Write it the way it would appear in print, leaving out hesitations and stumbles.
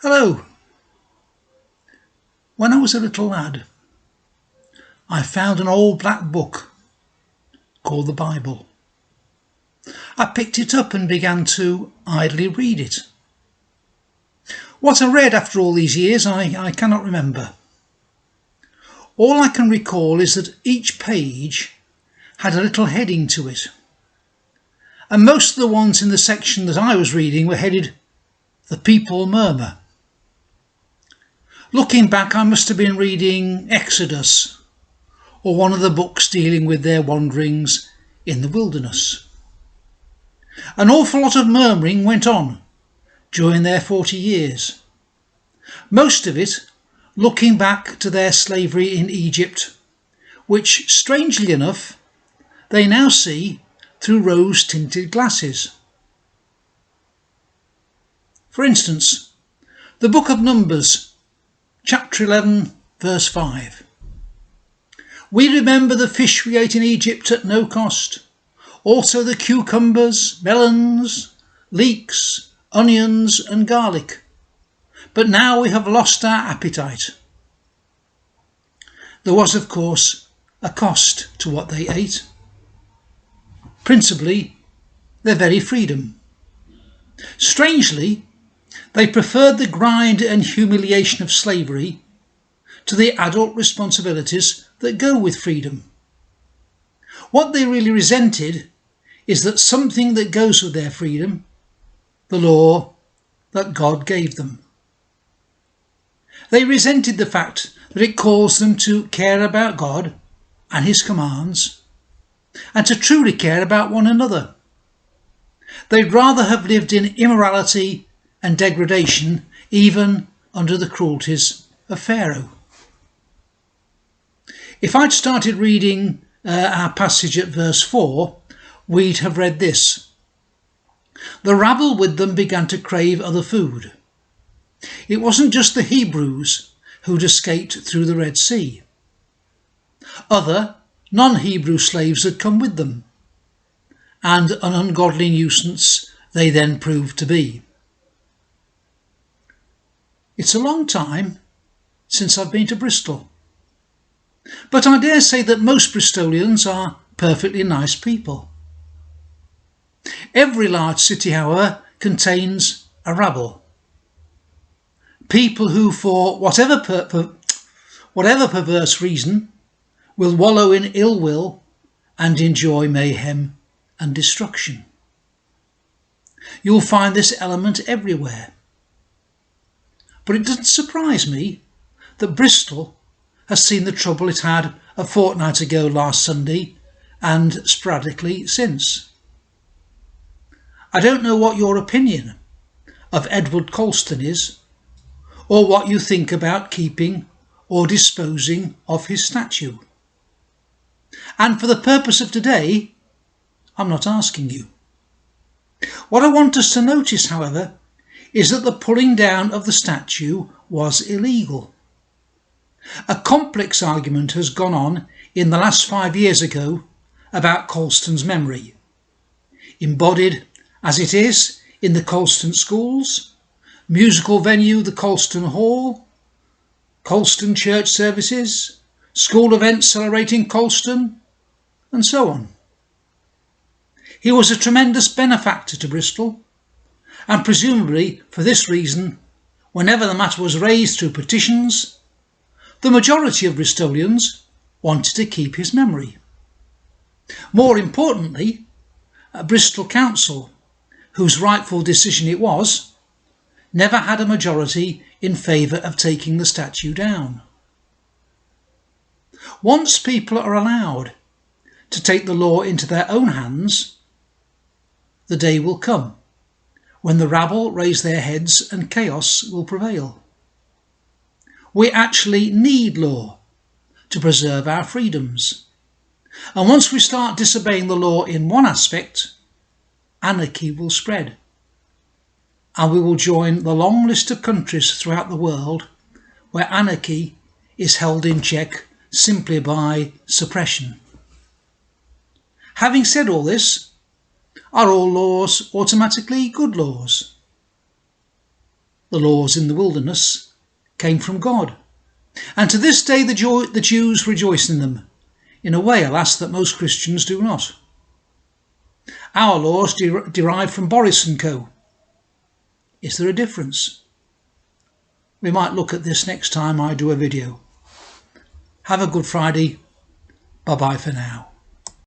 Hello. When I was a little lad, I found an old black book called the Bible. I picked it up and began to idly read it. What I read after all these years, I cannot remember. All I can recall is that each page had a little heading to it, and most of the ones in the section that I was reading were headed "The People Murmur." Looking back, I must have been reading Exodus or one of the books dealing with their wanderings in the wilderness. An awful lot of murmuring went on during their 40 years. Most of it looking back to their slavery in Egypt, which, strangely enough, they now see through rose-tinted glasses. For instance, the book of Numbers, chapter 11, verse 5. We remember the fish we ate in Egypt at no cost, also the cucumbers, melons, leeks, onions and garlic. But now we have lost our appetite. There was, of course, a cost to what they ate. Principally, their very freedom. Strangely, they preferred the grind and humiliation of slavery to the adult responsibilities that go with freedom. What they really resented is that something that goes with their freedom, the law that God gave them. They resented the fact that it calls them to care about God and His commands, and to truly care about one another. They'd rather have lived in immorality and degradation, even under the cruelties of Pharaoh. If I'd started reading our passage at verse 4, we'd have read this. The rabble with them began to crave other food. It wasn't just the Hebrews who'd escaped through the Red Sea. Other non-Hebrew slaves had come with them, and an ungodly nuisance they then proved to be. It's a long time since I've been to Bristol, but I dare say that most Bristolians are perfectly nice people. Every large city, however, contains a rabble. People who, for whatever perverse reason, will wallow in ill will and enjoy mayhem and destruction. You'll find this element everywhere. But it doesn't surprise me that Bristol has seen the trouble it had a fortnight ago last Sunday and sporadically since. I don't know what your opinion of Edward Colston is, or what you think about keeping or disposing of his statue. And for the purpose of today, I'm not asking you. What I want us to notice, however, is that the pulling down of the statue was illegal. A complex argument has gone on in the last 5 years ago about Colston's memory, embodied as it is in the Colston schools, musical venue the Colston Hall, Colston church services, school events celebrating Colston, and so on. He was a tremendous benefactor to Bristol, and presumably for this reason, whenever the matter was raised through petitions, the majority of Bristolians wanted to keep his memory. More importantly, Bristol Council, whose rightful decision it was, never had a majority in favour of taking the statue down. Once people are allowed to take the law into their own hands, the day will come when the rabble raise their heads and chaos will prevail. We actually need law to preserve our freedoms. And once we start disobeying the law in one aspect, anarchy will spread. And we will join the long list of countries throughout the world where anarchy is held in check simply by suppression. Having said all this, are all laws automatically good laws? The laws in the wilderness came from God. And to this day the Jews rejoice in them, in a way, alas, that most Christians do not. Our laws derive from Boris & Co. Is there a difference? We might look at this next time I do a video. Have a good Friday. Bye-bye for now.